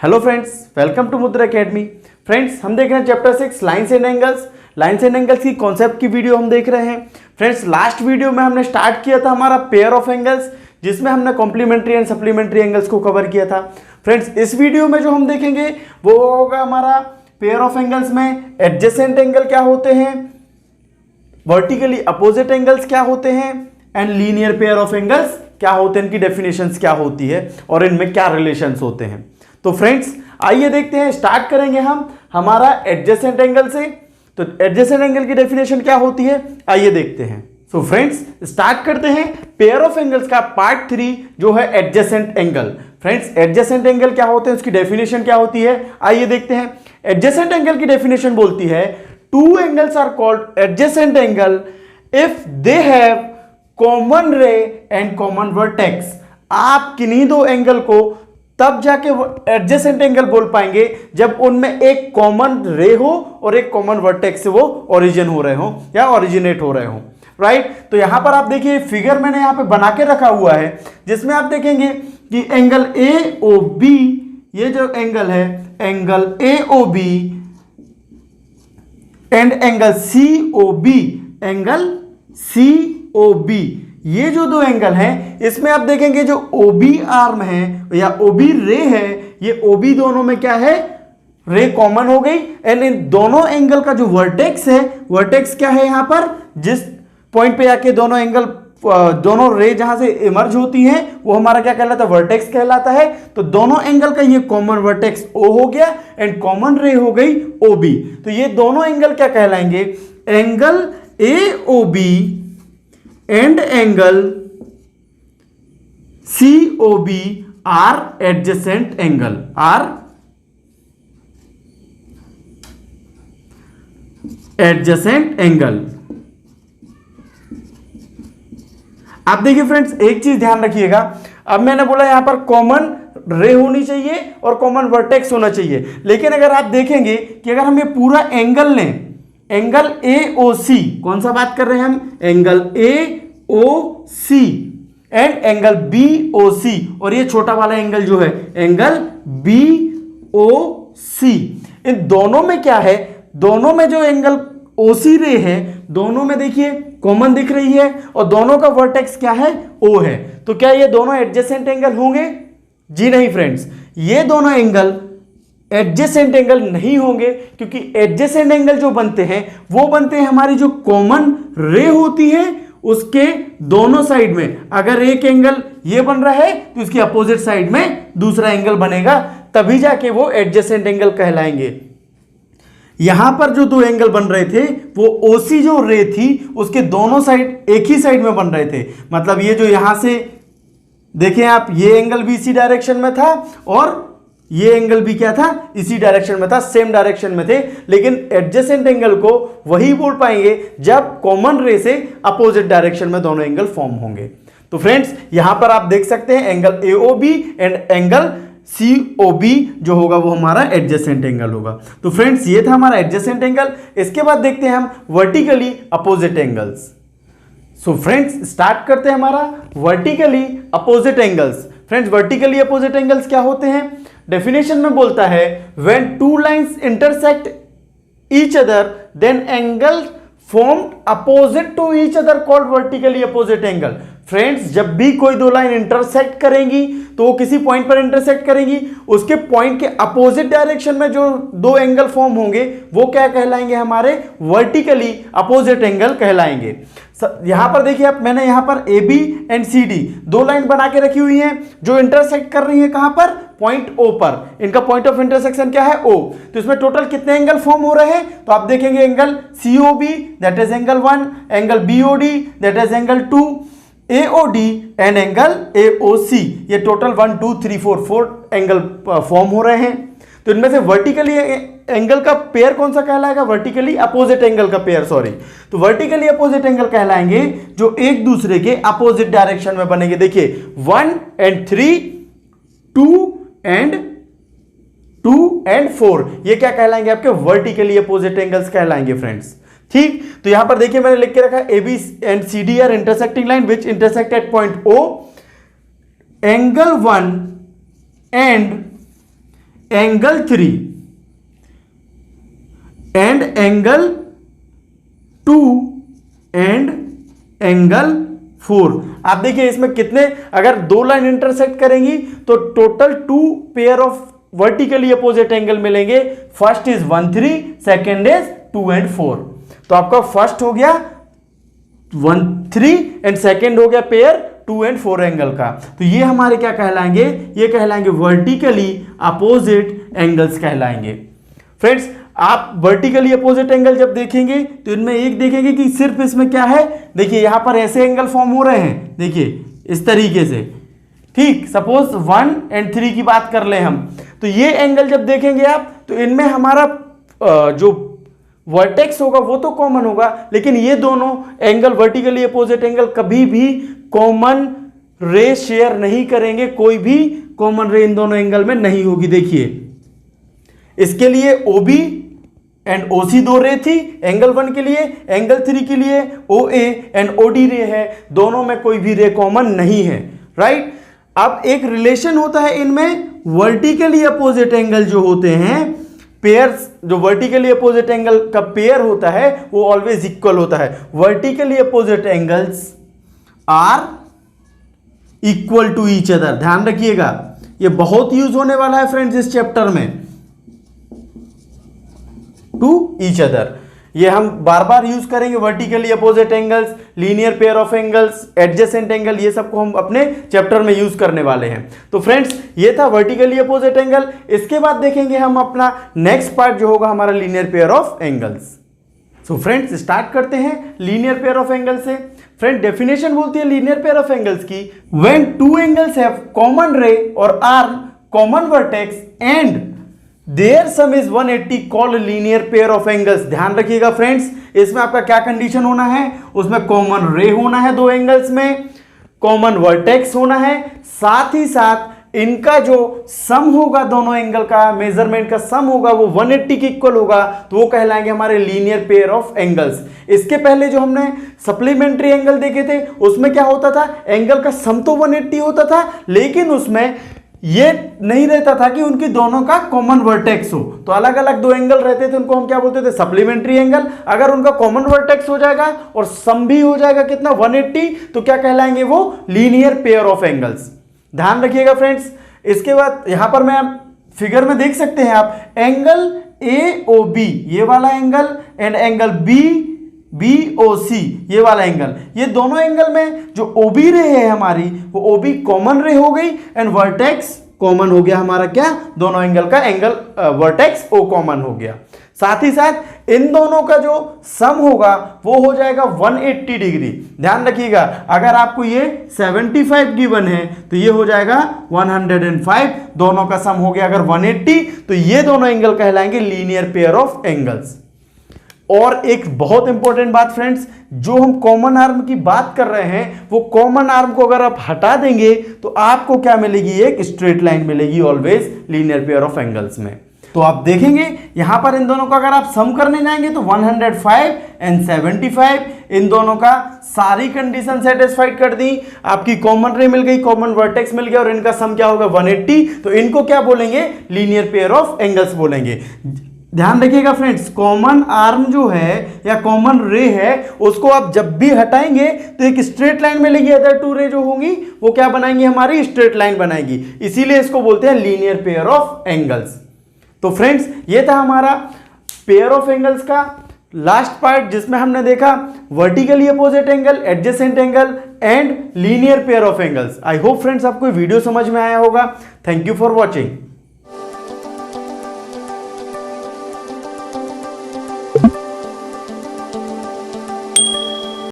Hello friends, welcome to मुद्रा academy. Friends, हम देख रहे हैं chapter 6 lines and angles. Lines and angles की कॉन्सेप्ट की वीडियो हम देख रहे हैं। फ्रेंड्स, लास्ट वीडियो में हमने स्टार्ट किया था हमारा पेयर ऑफ एंगल्स, जिसमें हमने कॉम्प्लीमेंट्री एंड सप्लीमेंट्री एंगल्स को कवर किया था। फ्रेंड्स, इस वीडियो में जो हम देखेंगे वो होगा हमारा पेयर ऑफ एंगल्स में एडजेसेंट एंगल क्या होते हैं, वर्टिकली अपोजिट एंगल्स क्या होते हैं and linear pair of angles क्या होते हैं, इनकी डेफिनेशंस क्या होती है और इनमें क्या रिलेशंस होते हैं। तो फ्रेंड्स, आइए देखते हैं, स्टार्ट करेंगे हम हमारा एडजेसेंट एंगल से। तो एडजेसेंट एंगल की डेफिनेशन क्या होती है, आइए देखते हैं। सो फ्रेंड्स, स्टार्ट करते हैं पेयर ऑफ एंगल्स का पार्ट 3 जो है adjacent angle. Friends, adjacent angle क्या होते हैं, उसकी डेफिनेशन क्या होती है, आइए देखते हैं। एडजेसेंट एंगल की डेफिनेशन बोलती है two angles are called adjacent angle if they have common ray and common vertex. आप किन्हीं दो एंगल को तब जाके एडजेसेंट एंगल बोल पाएंगे जब उनमें एक कॉमन रे हो और एक कॉमन वर्टेक्स से वो ओरिजिन हो रहे हो या ओरिजिनेट हो रहे हो, राइट। तो यहां पर आप देखिए फिगर मैंने यहां पे बना के रखा हुआ है, जिसमें आप देखेंगे कि एंगल ए ओ बी, ये जो एंगल है angle A O B and angle C O B, angle C O B, ये जो दो एंगल हैं इसमें आप देखेंगे जो ओबी आर्म है या ओबी रे है, ये ओबी दोनों में क्या है, रे कॉमन हो गई। एंड इन दोनों एंगल का जो वर्टेक्स है, वर्टेक्स क्या है, यहां पर जिस पॉइंट पे आके दोनों एंगल दोनों रे जहां से इमर्ज होती हैं वो हमारा क्या कहलाता है, वर्टेक्स कहलाता है। तो दोनों एंगल का ये कॉमन वर्टेक्स ओ हो गया एंड कॉमन रे हो गई ओबी। तो ये दोनों एंगल क्या कहलाएंगे, angle A O B and angle C O B are adjacent angle, are adjacent angle. आप देखिए फ्रेंड्स, एक चीज ध्यान रखिएगा, अब मैंने बोला यहां पर कॉमन रे होनी चाहिए और कॉमन वर्टेक्स होना चाहिए, लेकिन अगर आप देखेंगे कि अगर हम ये पूरा एंगल लें, एंगल ए ओ सी, कौन सा बात कर रहे हैं हम, angle A O C and angle B O C, और ये छोटा वाला एंगल जो है एंगल बी ओ सी, इन दोनों में क्या है, दोनों में जो एंगल ओ सी रे है दोनों में देखिए कॉमन दिख रही है और दोनों का वर्टेक्स क्या है, ओ है। तो क्या ये दोनों एडजेसेंट एंगल होंगे, जी नहीं फ्रेंड्स, ये दोनों एंगल एडजेसेंट एंगल नहीं होंगे, क्योंकि एडजेसेंट एंगल जो बनते हैं वो बनते हैं हमारी जो कॉमन रे होती है उसके दोनों साइड में। अगर एक एंगल ये बन रहा है तो इसकी अपोजिट साइड में दूसरा एंगल बनेगा, तभी जाके वो एडजेसेंट एंगल कहलाएंगे। यहां पर जो दो एंगल बन रहे थे वो ओसी जो रे थी उसके दोनों साइड एक ही साइड में बन रहे थे, मतलब ये जो यहां से देखें आप, ये एंगल भी इसी डायरेक्शन में था और ये एंगल भी क्या था, इसी डायरेक्शन में था, सेम डायरेक्शन में थे। लेकिन एडजेसेंट एंगल को वही बोल पाएंगे जब कॉमन रे से अपोजिट डायरेक्शन में दोनों एंगल फॉर्म होंगे। तो फ्रेंड्स, यहां पर आप देख सकते हैं angle AOB and angle COB जो होगा वो हमारा एडजेसेंट एंगल होगा। तो फ्रेंड्स, ये था हमारा एडजेसेंट एंगल। इसके बाद देखते हैं हम vertically opposite angles. So friends, start करते हैं हमारा vertically opposite angles. Friends, vertically opposite angles क्या होते हैं, डेफिनेशन में बोलता है when two lines intersect each other then angle formed opposite to each other called vertically opposite angle. Friends, जब भी कोई दो लाइन इंटरसेक्ट करेंगी तो वो किसी पॉइंट पर इंटरसेक्ट करेंगी, उसके पॉइंट के अपोजिट डायरेक्शन में जो दो एंगल फॉर्म होंगे वो क्या कहलाएंगे, हमारे वर्टिकली अपोजिट एंगल कहलाएंगे। यहां पर देखिए आप, मैंने यहां पर A B and C D दो लाइन बना के रखी हुई हैं जो इंटरसेक्ट कर रही है, कहां पर, पॉइंट ओ पर। इनका पॉइंट ऑफ इंटरसेक्शन क्या है, ओ। तो इसमें टोटल कितने एंगल फॉर्म हो रहे हैं, तो आप देखेंगे angle COB that is angle 1, angle BOD that is angle 2, AOD and angle AOC, ये टोटल 1 2 3 4 एंगल फॉर्म हो रहे हैं। तो इनमें से वर्टिकली एंगल का पेयर कौन सा कहलाएगा, वर्टिकली अपोजिट एंगल का पेयर, सॉरी। तो वर्टिकली अपोजिट एंगल कहलाएंगे जो एक दूसरे के अपोजिट डायरेक्शन में बनेंगे। देखिए 1 and 3, 2 and 4, ये क्या कहलाएंगे, आपके वर्टिकली अपोजिट एंगल्स कहलाएंगे फ्रेंड्स। ठीक, तो यहां पर देखिए मैंने लिख के रखा है A B and C D are intersecting line which intersect at point O, angle 1 and angle 3 and angle 2 and angle 4। आप देखिए इसमें कितने, अगर दो लाइन इंटरसेक्ट करेंगी तो total 2 pair of vertically opposite angle मिलेंगे। First is 1 3, second is 2 and 4। तो आपका फर्स्ट हो गया 1 3 एंड सेकेंड हो गया पेयर 2 एंड 4 एंगल का। तो ये हमारे क्या कहलाएंगे, ये कहलाएंगे वर्टिकली अपोजिट एंगल्स कहलाएंगे। फ्रेंड्स आप वर्टिकली अपोजिट एंगल जब देखेंगे तो इनमें एक देखेंगे कि सिर्फ इसमें क्या है, देखिए यहां पर ऐसे एंगल फॉर्म हो रहे हैं, देखिए इस तरीके से, ठीक। सपोज 1 एंड 3 की बात कर ले हम, तो ये एंगल जब देखेंगे आप तो इनमें हमारा जो वर्टेक्स होगा वो तो कॉमन होगा, लेकिन ये दोनों एंगल वर्टिकली अपोजिट एंगल कभी भी कॉमन रे शेयर नहीं करेंगे, कोई भी कॉमन रे इन दोनों एंगल में नहीं होगी। देखिए इसके लिए OB एंड OC दो रे थी एंगल 1 के लिए, एंगल 3 के लिए OA एंड OD रे है, दोनों में कोई भी रे कॉमन नहीं है, राइट। अब एक रिलेशन होता है इनमें, वर्टिकली अपोजिट एंगल जो होते हैं पेयर्स, जो वर्टिकली अपोजिट एंगल का पेयर होता है वो ऑलवेज इक्वल होता है। Vertically opposite angles are equal to each other, ध्यान रखिएगा ये बहुत यूज होने वाला है फ्रेंड्स इस चैप्टर में, टू ईच अदर। ये हम बार बार यूज करेंगे, vertically opposite angles, linear pair of angles, adjacent angle, ये सबको हम अपने चैप्टर में यूज करने वाले हैं। तो फ्रेंड्स ये था वर्टिकली अपोजिट एंगल। इसके बाद देखेंगे हम अपना नेक्स्ट पार्ट जो होगा हमारा linear pair of angles. So friends start करते हैं लीनियर पेयर ऑफ एंगल से। फ्रेंड डेफिनेशन बोलती है लीनियर पेयर ऑफ एंगल्स की, when two angles have common ray और arm, common vertex and there sum is 180 called linear pair of angles. ध्यान रखिएगा friends, इसमें आपका क्या कंडीशन होना है, उसमें कॉमन रे होना है दो एंगल्स में, कॉमन वर्टेक्स होना है, साथ ही साथ इनका जो सम होगा दोनों एंगल का, मेजरमेंट का सम होगा वो 180 के इक्वल होगा, तो वो कहलाएंगे हमारे लीनियर पेयर ऑफ एंगल्स। इसके पहले जो हमने सप्लीमेंट्री एंगल देखे थे उसमें क्या होता था, एंगल का सम तो 180 होता था, लेकिन उसमें ये नहीं रहता था कि उनकी दोनों का कॉमन वर्टेक्स हो। तो अलग अलग दो एंगल रहते थे, उनको हम क्या बोलते थे, सप्लीमेंट्री एंगल। अगर उनका कॉमन वर्टेक्स हो जाएगा और सम भी हो जाएगा कितना, 180, तो क्या कहलाएंगे वो लीनियर पेयर ऑफ एंगल्स। ध्यान रखिएगा फ्रेंड्स। इसके बाद यहां पर मैं फिगर में देख सकते हैं आप, एंगल AOB ये वाला एंगल एंड एंगल BOC ये वाला एंगल, ये दोनों एंगल में जो OB रे है हमारी, वो OB कॉमन रे हो गई एंड वर्टेक्स कॉमन हो गया हमारा, क्या, दोनों एंगल का एंगल वर्टेक्स O कॉमन हो गया। साथ ही साथ इन दोनों का जो सम होगा वो हो जाएगा 180 डिग्री। ध्यान रखिएगा, अगर आपको ये 75 गिवन है तो ये हो जाएगा 105, दोनों का सम हो गया अगर 180, तो ये दोनों एंगल कहलाएंगे लीनियर पेयर ऑफ एंगल्स। और एक बहुत इंपॉर्टेंट बात फ्रेंड्स, जो हम कॉमन आर्म की बात कर रहे हैं, वो कॉमन आर्म को अगर आप हटा देंगे तो आपको क्या मिलेगी, एक स्ट्रेट लाइन मिलेगी always linear pair of angles में। तो आप देखेंगे यहां पर इन दोनों का अगर आप सम करने जाएंगे तो 105 एंड 75, इन दोनों का सारी कंडीशन सेटिस्फाइड कर दी, आपकी कॉमन रे मिल गई, कॉमन वर्टेक्स मिल गया और इनका सम क्या होगा 180, तो इनको क्या बोलेंगे, लीनियर पेयर ऑफ एंगल्स बोलेंगे। ध्यान रखिएगा फ्रेंड्स, कॉमन आर्म जो है या कॉमन रे है उसको आप जब भी हटाएंगे तो एक स्ट्रेट लाइन मिलेगी, अदर टू रे जो होंगी वो क्या बनाएंगी, हमारी स्ट्रेट लाइन बनाएगी, इसीलिए इसको बोलते हैं लीनियर पेयर ऑफ एंगल्स। तो फ्रेंड्स ये था हमारा पेयर ऑफ एंगल्स का लास्ट पार्ट, जिसमें हमने देखा vertically opposite angle, adjacent angle and linear pair of angles. I hope friends आपको वीडियो समझ में आया होगा। Thank you for watching.